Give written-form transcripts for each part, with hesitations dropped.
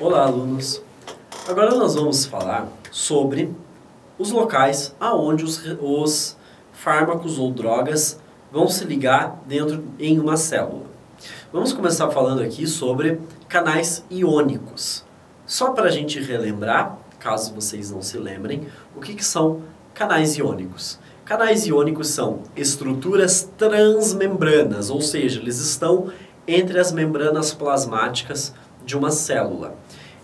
Olá, alunos! Agora nós vamos falar sobre os locais aonde os fármacos ou drogas vão se ligar dentro em uma célula. Vamos começar falando aqui sobre canais iônicos. Só para a gente relembrar, caso vocês não se lembrem, o que são canais iônicos? Canais iônicos são estruturas transmembranas, ou seja, eles estão entre as membranas plasmáticas de uma célula.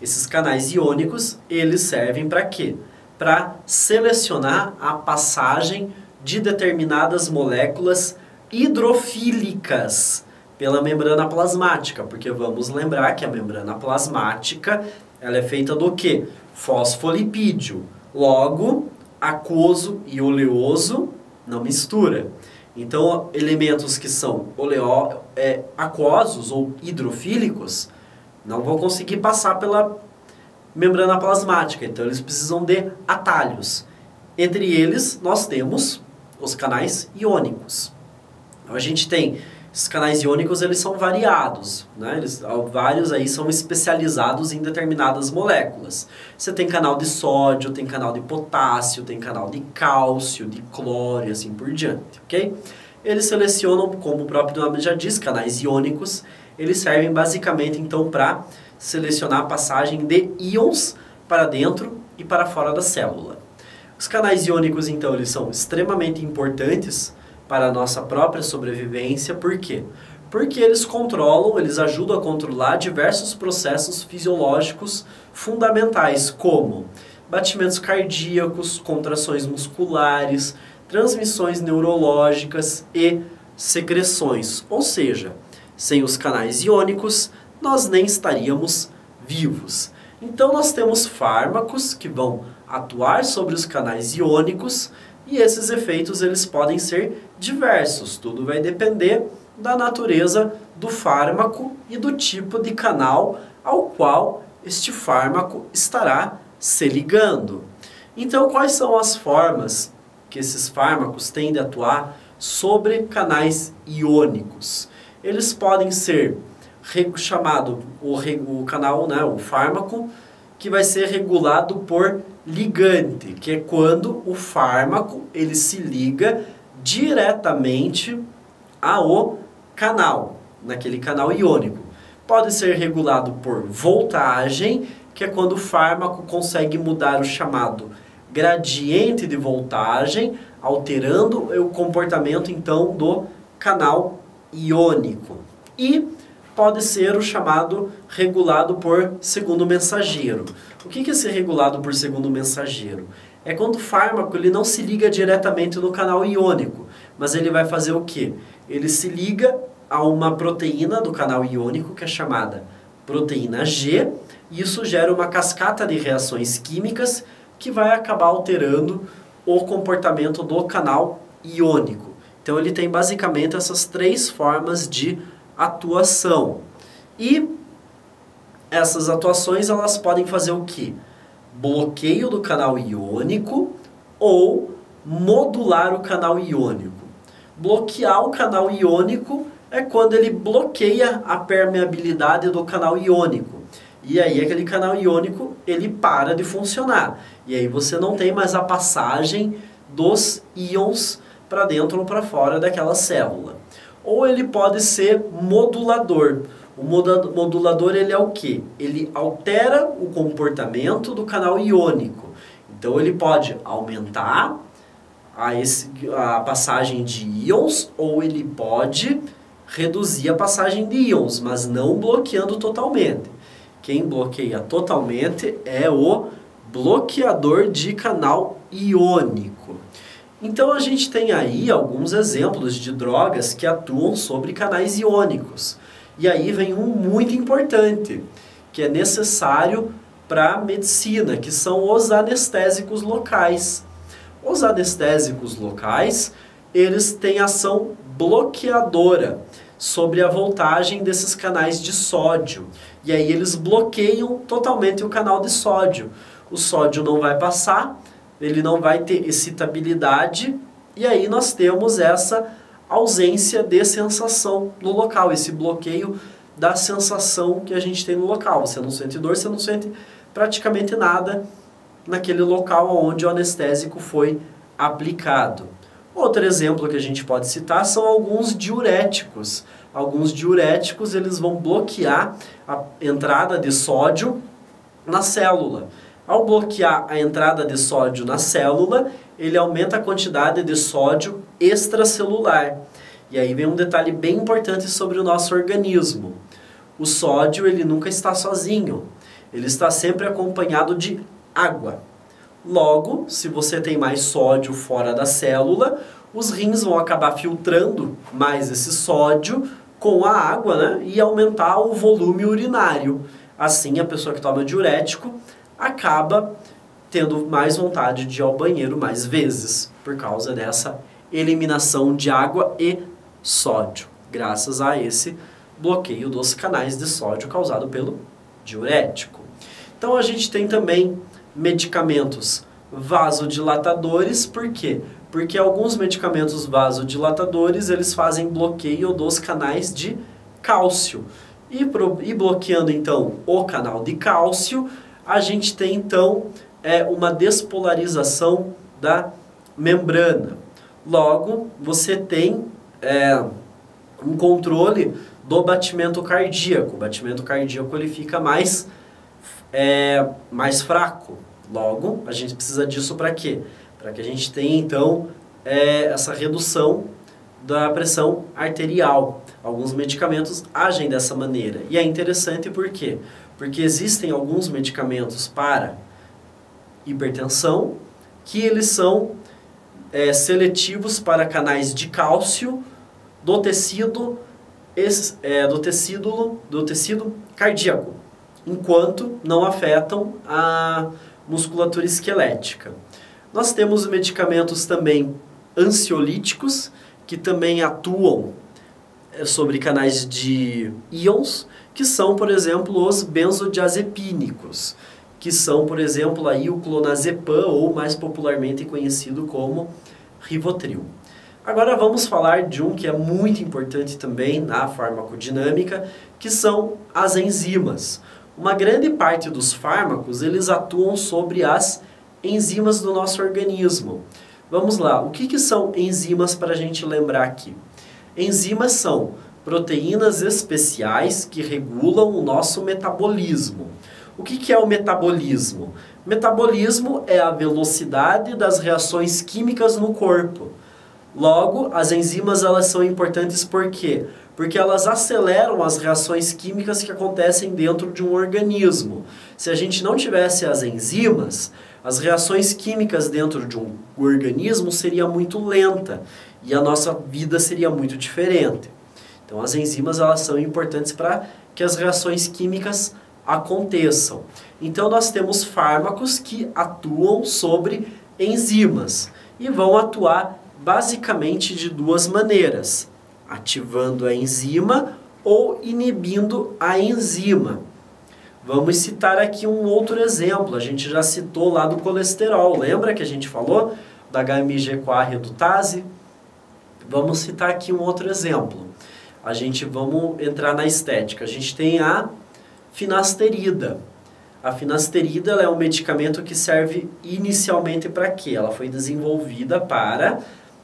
Esses canais iônicos, eles servem para quê? Para selecionar a passagem de determinadas moléculas hidrofílicas pela membrana plasmática, porque vamos lembrar que a membrana plasmática, ela é feita do quê? Fosfolipídio. Logo, aquoso e oleoso não mistura. Então, elementos que são aquosos ou hidrofílicos não vão conseguir passar pela membrana plasmática. Então, eles precisam de atalhos. Entre eles, nós temos os canais iônicos. Então, a gente tem esses canais iônicos, eles são variados, né? Vários aí são especializados em determinadas moléculas. Você tem canal de sódio, tem canal de potássio, tem canal de cálcio, de cloro e assim por diante, ok? Eles selecionam, como o próprio nome já diz, canais iônicos. Eles servem basicamente então para selecionar a passagem de íons para dentro e para fora da célula. Os canais iônicos então eles são extremamente importantes para a nossa própria sobrevivência. Por quê? Porque eles ajudam a controlar diversos processos fisiológicos fundamentais, como batimentos cardíacos, contrações musculares, transmissões neurológicas e secreções. Ou seja, sem os canais iônicos, nós nem estaríamos vivos. Então, nós temos fármacos que vão atuar sobre os canais iônicos e esses efeitos eles podem ser diversos. Tudo vai depender da natureza do fármaco e do tipo de canal ao qual este fármaco estará se ligando. Então, quais são as formas que esses fármacos têm de atuar sobre canais iônicos? Eles podem ser chamado o canal, né, o fármaco, que vai ser regulado por ligante, que é quando o fármaco ele se liga diretamente ao canal, naquele canal iônico. Pode ser regulado por voltagem, que é quando o fármaco consegue mudar o chamado gradiente de voltagem, alterando o comportamento então do canal iônico. E pode ser o chamado regulado por segundo mensageiro. O que é ser regulado por segundo mensageiro? É quando o fármaco ele não se liga diretamente no canal iônico, mas ele vai fazer o quê? Ele se liga a uma proteína do canal iônico que é chamada proteína G, e isso gera uma cascata de reações químicas que vai acabar alterando o comportamento do canal iônico. Então ele tem basicamente essas três formas de atuação. E essas atuações elas podem fazer o quê? Bloqueio do canal iônico ou modular o canal iônico. Bloquear o canal iônico é quando ele bloqueia a permeabilidade do canal iônico. E aí aquele canal iônico ele para de funcionar. E aí você não tem mais a passagem dos íons para dentro ou para fora daquela célula. Ou ele pode ser modulador. O modulador ele é o quê? Ele altera o comportamento do canal iônico. Então ele pode aumentar a passagem de íons ou ele pode reduzir a passagem de íons, mas não bloqueando totalmente. Quem bloqueia totalmente é o bloqueador de canal iônico. Então a gente tem aí alguns exemplos de drogas que atuam sobre canais iônicos. E aí vem um muito importante, que é necessário para a medicina, que são os anestésicos locais. Os anestésicos locais, eles têm ação bloqueadora sobre a voltagem desses canais de sódio. E aí eles bloqueiam totalmente o canal de sódio. O sódio não vai passar, ele não vai ter excitabilidade, e aí nós temos essa ausência de sensação no local, esse bloqueio da sensação que a gente tem no local. Você não sente dor, você não sente praticamente nada naquele local onde o anestésico foi aplicado. Outro exemplo que a gente pode citar são alguns diuréticos. Alguns diuréticos eles vão bloquear a entrada de sódio na célula. Ao bloquear a entrada de sódio na célula, ele aumenta a quantidade de sódio extracelular. E aí vem um detalhe bem importante sobre o nosso organismo. O sódio ele nunca está sozinho, ele está sempre acompanhado de água. Logo, se você tem mais sódio fora da célula, os rins vão acabar filtrando mais esse sódio com a água, né? E aumentar o volume urinário. Assim, a pessoa que toma diurético acaba tendo mais vontade de ir ao banheiro mais vezes, por causa dessa eliminação de água e sódio, graças a esse bloqueio dos canais de sódio causado pelo diurético. Então a gente tem também medicamentos vasodilatadores, por quê? Porque alguns medicamentos vasodilatadores, eles fazem bloqueio dos canais de cálcio. E bloqueando então o canal de cálcio, a gente tem então uma despolarização da membrana. Logo, você tem um controle do batimento cardíaco. O batimento cardíaco ele fica mais fraco. Logo, a gente precisa disso para quê? Para que a gente tenha, então, essa redução da pressão arterial. Alguns medicamentos agem dessa maneira. E é interessante por quê? Porque existem alguns medicamentos para hipertensão que eles são seletivos para canais de cálcio do tecido cardíaco, enquanto não afetam a musculatura esquelética. Nós temos medicamentos também ansiolíticos, que também atuam sobre canais de íons, que são, por exemplo, os benzodiazepínicos, que são, por exemplo, aí o clonazepam, ou mais popularmente conhecido como Rivotril. Agora vamos falar de um que é muito importante também na farmacodinâmica, que são as enzimas. Uma grande parte dos fármacos, eles atuam sobre as enzimas do nosso organismo. Vamos lá, o que são enzimas para a gente lembrar aqui? Enzimas são proteínas especiais que regulam o nosso metabolismo. O que é o metabolismo? Metabolismo é a velocidade das reações químicas no corpo. Logo, as enzimas elas são importantes por quê? Porque elas aceleram as reações químicas que acontecem dentro de um organismo. Se a gente não tivesse as enzimas, as reações químicas dentro de um organismo seria muito lenta e a nossa vida seria muito diferente. Então as enzimas elas são importantes para que as reações químicas aconteçam. Então nós temos fármacos que atuam sobre enzimas e vão atuar basicamente de duas maneiras: ativando a enzima ou inibindo a enzima. Vamos citar aqui um outro exemplo. A gente já citou lá do colesterol. Lembra que a gente falou da HMG-CoA redutase? Vamos citar aqui um outro exemplo. Vamos entrar na estética. A gente tem a finasterida. A finasterida ela é um medicamento que serve inicialmente para quê? Ela foi desenvolvida para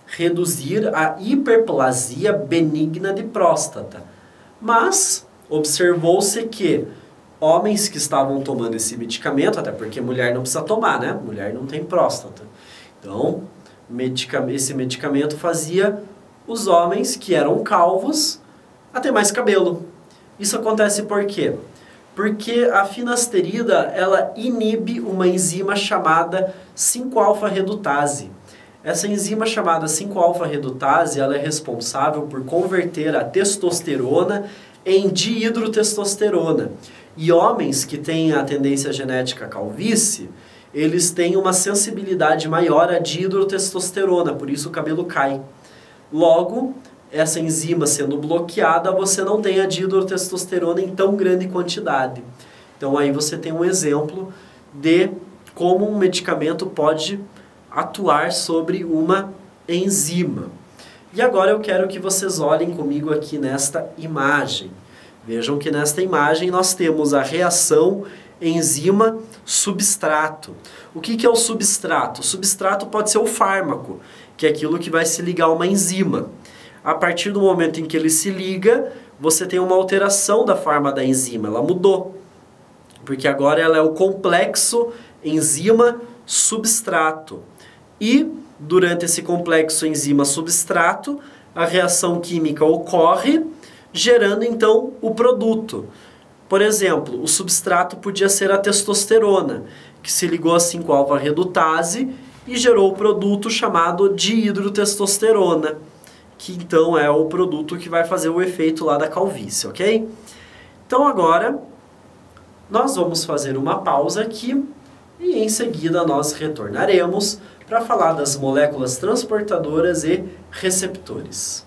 reduzir a hiperplasia benigna de próstata. Mas observou-se que homens que estavam tomando esse medicamento, até porque mulher não precisa tomar, né? Mulher não tem próstata. Então, esse medicamento fazia os homens que eram calvos a ter mais cabelo. Isso acontece por quê? Porque a finasterida, ela inibe uma enzima chamada 5-alfa-redutase. Essa enzima chamada 5-alfa-redutase, ela é responsável por converter a testosterona em dihidrotestosterona. E homens que têm a tendência genética à calvície, eles têm uma sensibilidade maior à dihidrotestosterona, por isso o cabelo cai. Logo, essa enzima sendo bloqueada, você não tem a dihidrotestosterona em tão grande quantidade. Então aí você tem um exemplo de como um medicamento pode atuar sobre uma enzima. E agora eu quero que vocês olhem comigo aqui nesta imagem. Vejam que nesta imagem nós temos a reação enzima-substrato. O que é o substrato? O substrato pode ser o fármaco, que é aquilo que vai se ligar a uma enzima. A partir do momento em que ele se liga, você tem uma alteração da forma da enzima, ela mudou. Porque agora ela é o complexo enzima-substrato. E, durante esse complexo enzima-substrato, a reação química ocorre, gerando então o produto. Por exemplo, o substrato podia ser a testosterona, que se ligou a 5-alfa-redutase e gerou o produto chamado dihidrotestosterona, que então é o produto que vai fazer o efeito lá da calvície, ok? Então agora nós vamos fazer uma pausa aqui e em seguida nós retornaremos para falar das moléculas transportadoras e receptores.